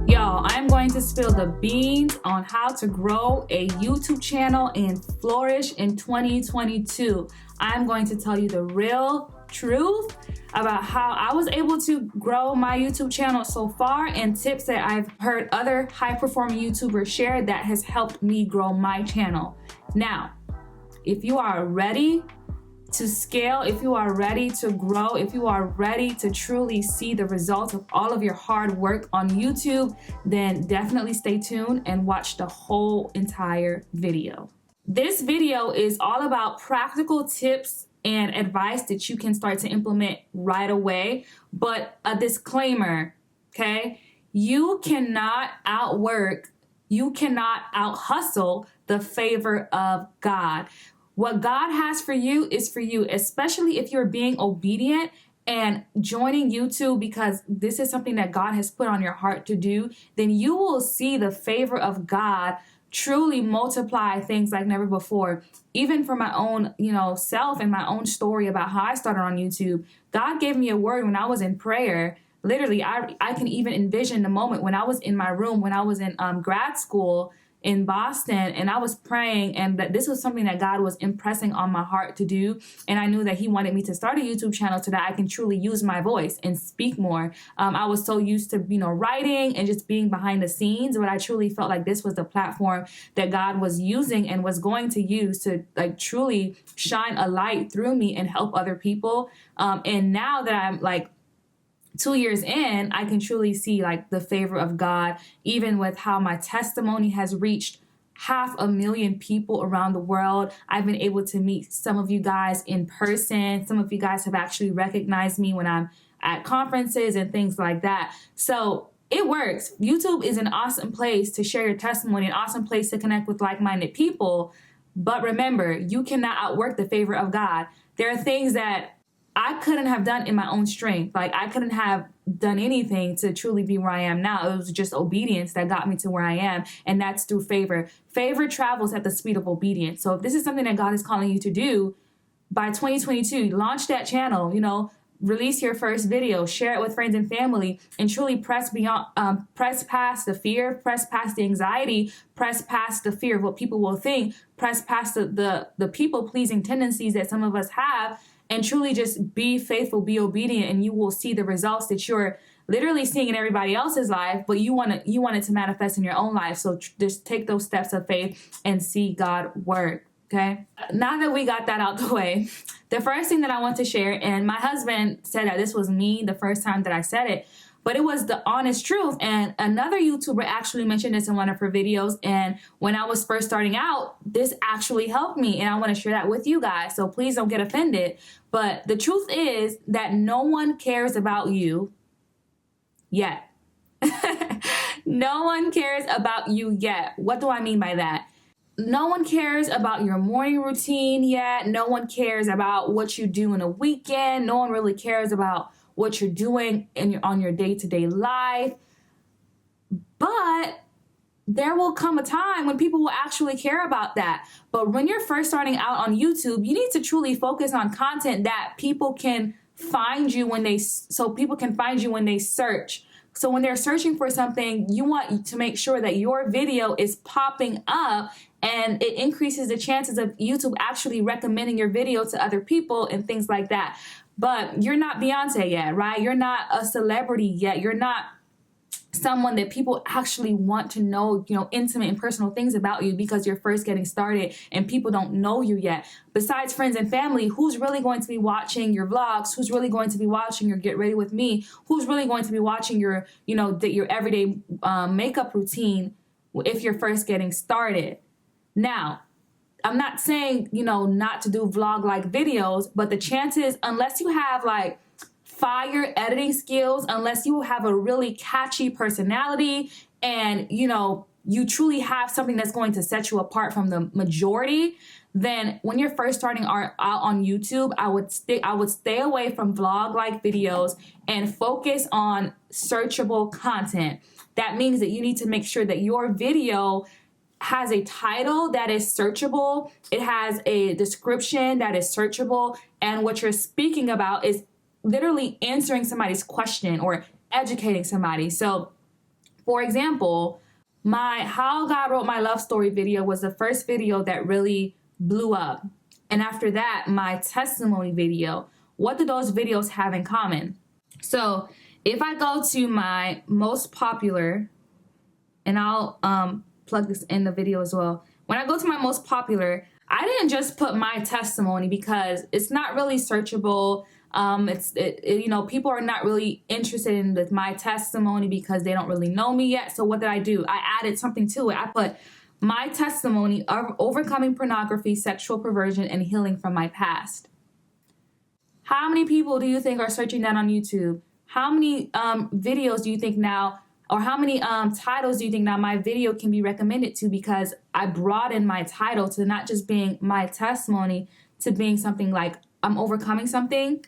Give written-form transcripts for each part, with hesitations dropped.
Y'all, I'm going to spill the beans on how to grow a YouTube channel and flourish in 2022. I'm going to tell you the real truth about how I was able to grow my YouTube channel so far and tips that I've heard other high-performing YouTubers share that has helped me grow my channel. Now, if you are ready to scale, if you are ready to grow, if you are ready to truly see the results of all of your hard work on YouTube, then definitely stay tuned and watch the whole entire video. This video is all about practical tips and advice that you can start to implement right away. But a disclaimer, okay? You cannot outwork, you cannot out-hustle the favor of God. What God has for you is for you, especially if you're being obedient and joining YouTube because this is something that God has put on your heart to do, then you will see the favor of God truly multiply things like never before. Even for my own, self and my own story about how I started on YouTube, God gave me a word when I was in prayer. Literally, I can even envision the moment when I was in my room, when I was in grad school in Boston, and I was praying, and that this was something that God was impressing on my heart to do. And I knew that he wanted me to start a YouTube channel so that I can truly use my voice and speak more. I was so used to, writing and just being behind the scenes, but I truly felt like this was the platform that God was using and was going to use to truly shine a light through me and help other people. And now that I'm 2 years in, I can truly see the favor of God, even with how my testimony has reached 500,000 people around the world. I've been able to meet some of you guys in person. Some of you guys have actually recognized me when I'm at conferences and things like that. So it works. YouTube is an awesome place to share your testimony, an awesome place to connect with like-minded people. But remember, you cannot outwork the favor of God. There are things that I couldn't have done in my own strength. I couldn't have done anything to truly be where I am now. It was just obedience that got me to where I am, and that's through favor. Favor travels at the speed of obedience. So if this is something that God is calling you to do, by 2022, launch that channel, release your first video, share it with friends and family, and truly press past the fear, press past the anxiety, press past the fear of what people will think, press past the people-pleasing tendencies that some of us have, and truly just be faithful, be obedient, and you will see the results that you're literally seeing in everybody else's life, but you want it to manifest in your own life. So just take those steps of faith and see God work, okay? Now that we got that out the way, the first thing that I want to share, and my husband said that this was me the first time that I said it, but it was the honest truth. And another YouTuber actually mentioned this in one of her videos. And when I was first starting out, this actually helped me. And I want to share that with you guys. So please don't get offended. But the truth is that no one cares about you yet. No one cares about you yet. What do I mean by that? No one cares about your morning routine yet. No one cares about what you do in a weekend. No one really cares about what you're doing on your day-to-day life. But there will come a time when people will actually care about that. But when you're first starting out on YouTube, you need to truly focus on content that people can find you when they search. So when they're searching for something, you want to make sure that your video is popping up, and it increases the chances of YouTube actually recommending your video to other people and things like that. But you're not Beyonce yet, right? You're not a celebrity yet. You're not someone that people actually want to know, intimate and personal things about you because you're first getting started and people don't know you yet. Besides friends and family, who's really going to be watching your vlogs? Who's really going to be watching your Get Ready With Me? Who's really going to be watching your, your everyday makeup routine if you're first getting started? Now, I'm not saying, not to do vlog-like videos, but the chances, unless you have fire editing skills, unless you have a really catchy personality and, you truly have something that's going to set you apart from the majority, then when you're first starting out on YouTube, I would stay away from vlog-like videos and focus on searchable content. That means that you need to make sure that your video has a title that is searchable, it has a description that is searchable, and what you're speaking about is literally answering somebody's question or educating somebody. So, for example, my How God Wrote My Love Story video was the first video that really blew up. And after that, my testimony video. What do those videos have in common? So if I go to my most popular, and I'll plug this in the video as well. When I go to my most popular, I didn't just put my testimony because it's not really searchable. People are not really interested in my testimony because they don't really know me yet. So what did I do? I added something to it. I put my testimony of overcoming pornography, sexual perversion, and healing from my past. How many people do you think are searching that on YouTube? How many videos do you think now, or how many titles do you think now my video can be recommended to, because I broadened my title to not just being my testimony to being something like I'm overcoming something,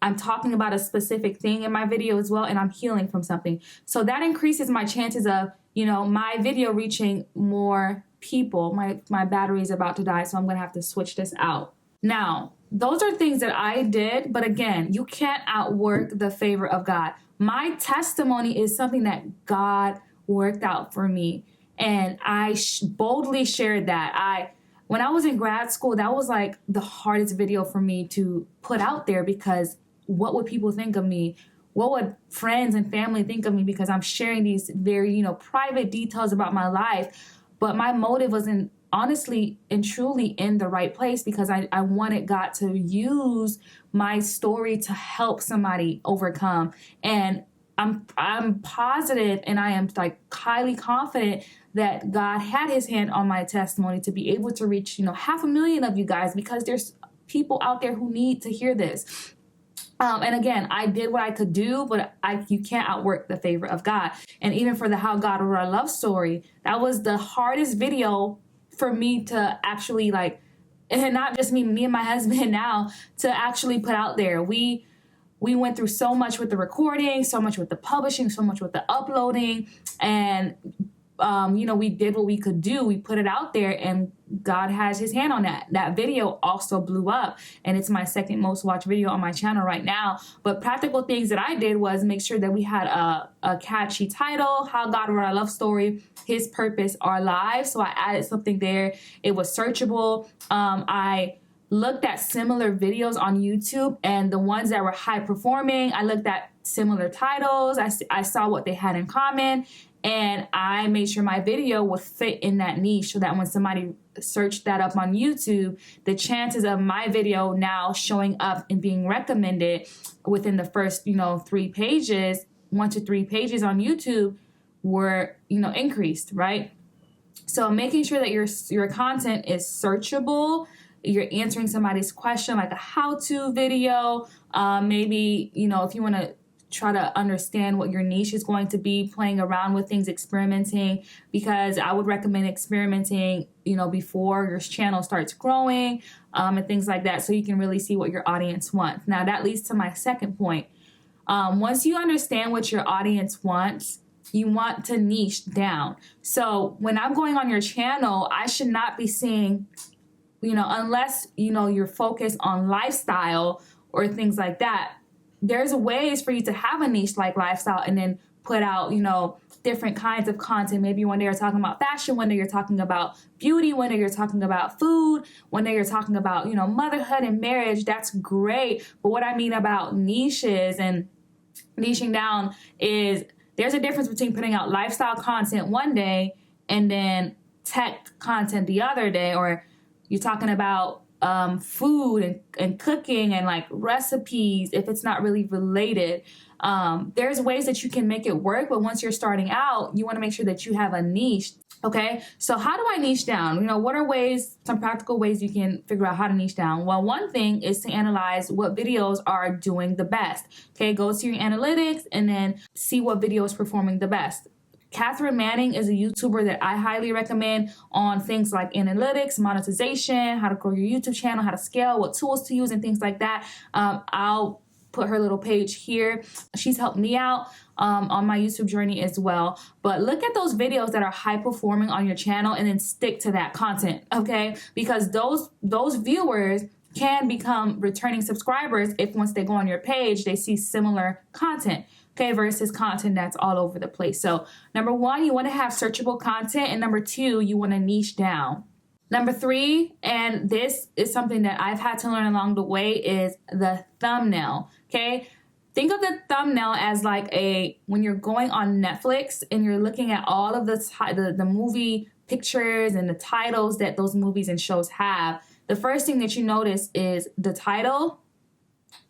I'm talking about a specific thing in my video as well, and I'm healing from something. So that increases my chances of, my video reaching more people. My battery is about to die, so I'm going to have to switch this out. Now, those are things that I did, but again, you can't outwork the favor of God. My testimony is something that God worked out for me, and I boldly shared that. When I was in grad school, that was like the hardest video for me to put out there, because what would people think of me? What would friends and family think of me? Because I'm sharing these very, private details about my life. But my motive wasn't honestly and truly in the right place, because I wanted God to use my story to help somebody overcome. And I'm positive, and I am like highly confident that God had his hand on my testimony to be able to reach, 500,000 of you guys, because there's people out there who need to hear this. And again, I did what I could do, but you can't outwork the favor of God. And even for the How God Wrote Our Love Story, that was the hardest video for me to actually and not just me and my husband now, to actually put out there. We went through so much with the recording, so much with the publishing, so much with the uploading, and we did what we could do. We put it out there, and God has his hand on that. That video also blew up, and it's my second most watched video on my channel right now. But practical things that I did was make sure that we had a catchy title, How God Wrote Our Love Story, His Purpose, Our Lives. So I added something there. It was searchable. I looked at similar videos on YouTube, and the ones that were high performing, I looked at similar titles. I saw what they had in common, and I made sure my video would fit in that niche, so that when somebody searched that up on YouTube, the chances of my video now showing up and being recommended within the first, 3 pages, 1 to 3 pages on YouTube were, increased, right? So making sure that your content is searchable, you're answering somebody's question, like a how-to video, maybe, if you want to try to understand what your niche is going to be, playing around with things, experimenting, because I would recommend experimenting, before your channel starts growing, and things like that, so you can really see what your audience wants. Now, that leads to my second point. Once you understand what your audience wants, you want to niche down. So when I'm going on your channel, I should not be seeing, unless, you're focused on lifestyle or things like that, there's ways for you to have a niche like lifestyle and then put out, different kinds of content. Maybe one day you're talking about fashion, one day you're talking about beauty, one day you're talking about food, one day you're talking about, motherhood and marriage. That's great. But what I mean about niches and niching down is there's a difference between putting out lifestyle content one day and then tech content the other day, or you're talking about food and cooking and like recipes if it's not really related. There's ways that you can make it work, but once you're starting out, you want to make sure that you have a niche. Okay, so how do I niche down? What are some practical ways you can figure out how to niche down? Well, one thing is to analyze what videos are doing the best. Okay, go to your analytics and then see what video is performing the best. Catherine Manning is a YouTuber that I highly recommend on things like analytics, monetization, how to grow your YouTube channel, how to scale, what tools to use, and things like that. I'll put her little page here. She's helped me out on my YouTube journey as well. But look at those videos that are high performing on your channel and then stick to that content, okay? Because those viewers can become returning subscribers if once they go on your page, they see similar content, okay, versus content that's all over the place. So number one, you want to have searchable content. And number two, you want to niche down. Number three, and this is something that I've had to learn along the way, is the thumbnail, okay? Think of the thumbnail as like when you're going on Netflix and you're looking at all of the movie pictures and the titles that those movies and shows have. The first thing that you notice is the title,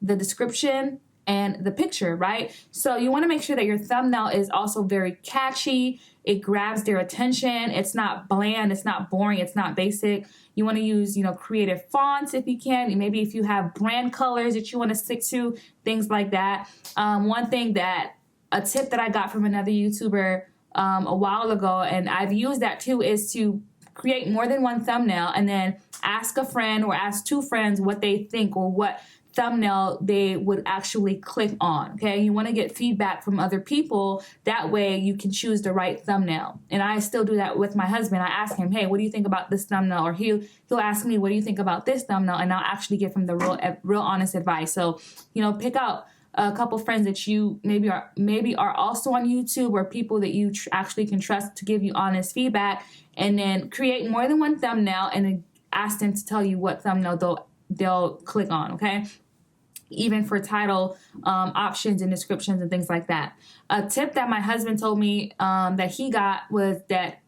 the description, and the picture, right? So you want to make sure that your thumbnail is also very catchy. It grabs their attention. It's not bland. It's not boring. It's not basic. You want to use, creative fonts if you can. Maybe if you have brand colors that you want to stick to, things like that. A tip that I got from another YouTuber a while ago, and I've used that too, is to create more than one thumbnail and then ask a friend or ask two friends what they think or what thumbnail they would actually click on, okay? You want to get feedback from other people. That way you can choose the right thumbnail. And I still do that with my husband. I ask him, hey, what do you think about this thumbnail? Or he'll ask me, what do you think about this thumbnail? And I'll actually give him the real honest advice. So, pick out a couple friends that you maybe are also on YouTube, or people that you actually can trust to give you honest feedback, and then create more than one thumbnail and then ask them to tell you what thumbnail they'll click on, okay? Even for title options and descriptions and things like that. A tip that my husband told me that he got was that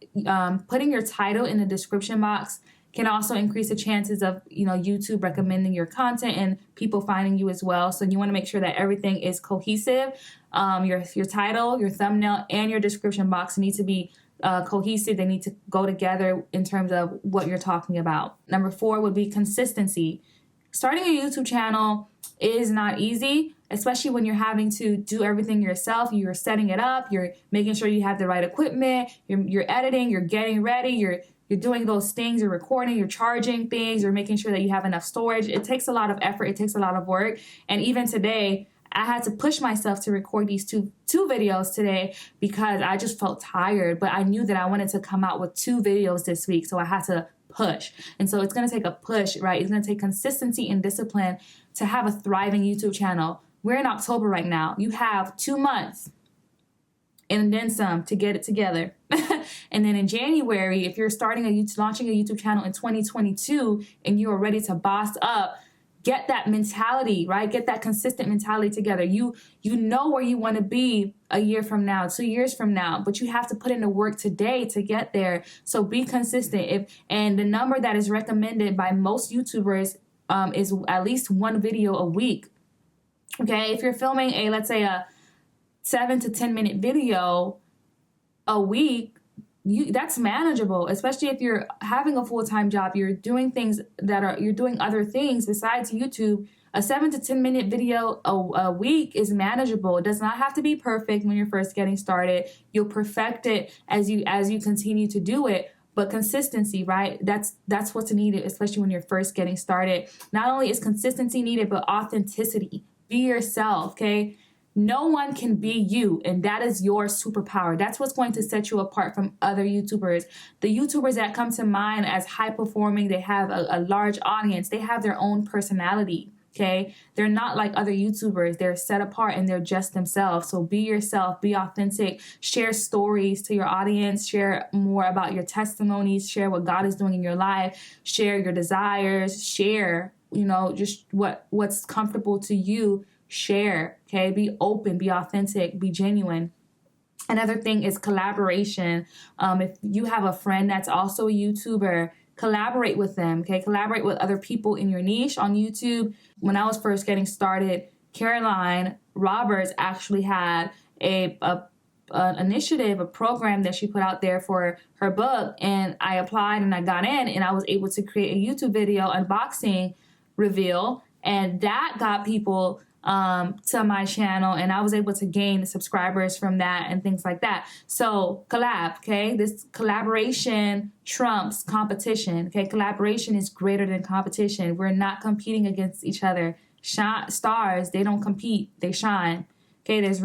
putting your title in the description box can also increase the chances of YouTube recommending your content and people finding you as well. So you want to make sure that everything is cohesive. Your title, your thumbnail, and your description box need to be cohesive. They need to go together in terms of what you're talking about. Number 4 would be consistency. Starting a YouTube channel is not easy, especially when you're having to do everything yourself. You're setting it up, you're making sure you have the right equipment, you're editing, you're getting ready, you're doing those things, you're recording, you're charging things, you're making sure that you have enough storage. It takes a lot of effort, it takes a lot of work. And even today, I had to push myself to record these two videos today because I just felt tired, but I knew that I wanted to come out with 2 videos this week, so I had to push. And so it's going to take a push, right? It's going to take consistency and discipline to have a thriving YouTube channel. We're in October right now. You have 2 months and then some to get it together. And then in January, if you're launching a YouTube channel in 2022 and you are ready to boss up, get that mentality, right? Get that consistent mentality together. You know where you want to be a year from now, 2 years from now, but you have to put in the work today to get there. So be consistent. And the number that is recommended by most YouTubers is at least 1 video a week. Okay, if you're filming let's say a 7 to 10 minute video a week, that's manageable, especially if you're having a full-time job, you're doing other things besides YouTube. A 7 to 10 minute video a week is manageable. It does not have to be perfect when you're first getting started. You'll perfect it as you continue to do it. But consistency, right? That's what's needed, especially when you're first getting started. Not only is consistency needed, but authenticity. Be yourself, okay? No one can be you, and that is your superpower. That's what's going to set you apart from other YouTubers. The YouTubers that come to mind as high performing, they have a large audience. They have their own personality, okay? They're not like other YouTubers. They're set apart and they're just themselves. So be yourself, be authentic, share stories to your audience, share more about your testimonies, share what God is doing in your life, share your desires, share, just what's comfortable to you. Share, okay? Be open, be authentic, be genuine. Another thing is collaboration. If you have a friend that's also a YouTuber, collaborate with them, okay? Collaborate with other people in your niche on YouTube. When I was first getting started, Caroline Roberts actually had an initiative, a program that she put out there for her book, and I applied and I got in, and I was able to create a YouTube video unboxing reveal, and that got people to my channel, and I was able to gain subscribers from that and things like that. So collab, okay? This collaboration trumps competition, okay? Collaboration is greater than competition. We're not competing against each other. Stars, they don't compete, they shine, okay? There's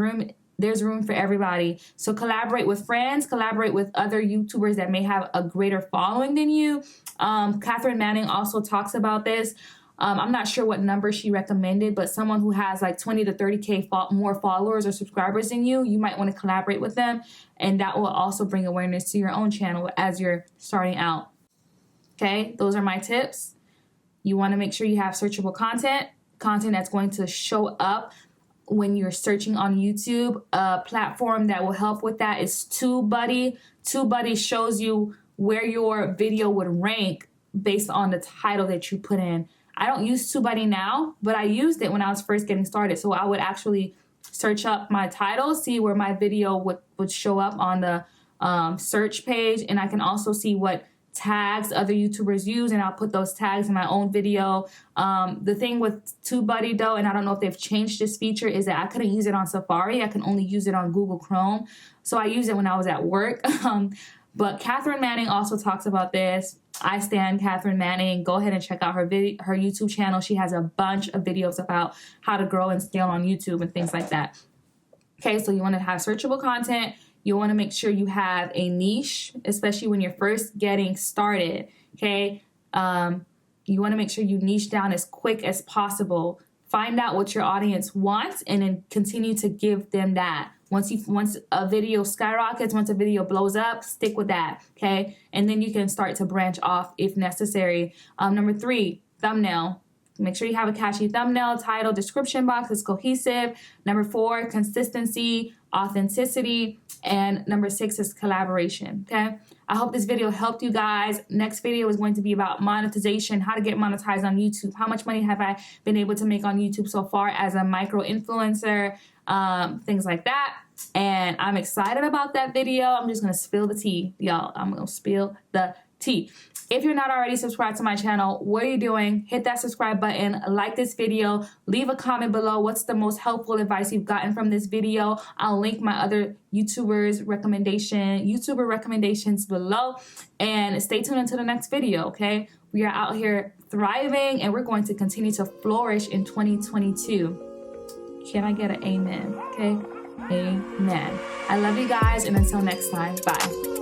room for everybody. So collaborate with friends, collaborate with other YouTubers that may have a greater following than you. Catherine Manning also talks about this. I'm not sure what number she recommended, but someone who has like 20 to 30K more followers or subscribers than you might want to collaborate with them. And that will also bring awareness to your own channel as you're starting out. Okay, those are my tips. You want to make sure you have searchable content that's going to show up when you're searching on YouTube. A platform that will help with that is TubeBuddy. TubeBuddy shows you where your video would rank based on the title that you put in. I don't use TubeBuddy now, but I used it when I was first getting started. So I would actually search up my title, see where my video would show up on the search page, and I can also see what tags other YouTubers use, and I'll put those tags in my own video. The thing with TubeBuddy though, and I don't know if they've changed this feature, is that I couldn't use it on Safari. I can only use it on Google Chrome. So I use it when I was at work. But Catherine Manning also talks about this. I stand Catherine Manning. Go ahead and check out her YouTube channel. She has a bunch of videos about how to grow and scale on YouTube and things like that. Okay, so you want to have searchable content. You want to make sure you have a niche, especially when you're first getting started, okay? You want to make sure you niche down as quick as possible. Find out what your audience wants and then continue to give them that. Once a video skyrockets, once a video blows up, stick with that, okay? And then you can start to branch off if necessary. Number 3, thumbnail. Make sure you have a catchy thumbnail, title, description box is cohesive. Number 4, consistency, authenticity. And number 6 is collaboration, okay? I hope this video helped you guys. Next video is going to be about monetization, how to get monetized on YouTube. How much money have I been able to make on YouTube so far as a micro influencer, things like that. And I'm excited about that video. I'm just going to spill the tea, y'all. I'm going to spill the tea. If you're not already subscribed to my channel, what are you doing? Hit that subscribe button, like this video, leave a comment below. What's the most helpful advice you've gotten from this video? I'll link my other YouTuber recommendations below. And stay tuned until the next video, okay? We are out here thriving and we're going to continue to flourish in 2022. Can I get an amen? Okay? Amen. I love you guys, and until next time, bye.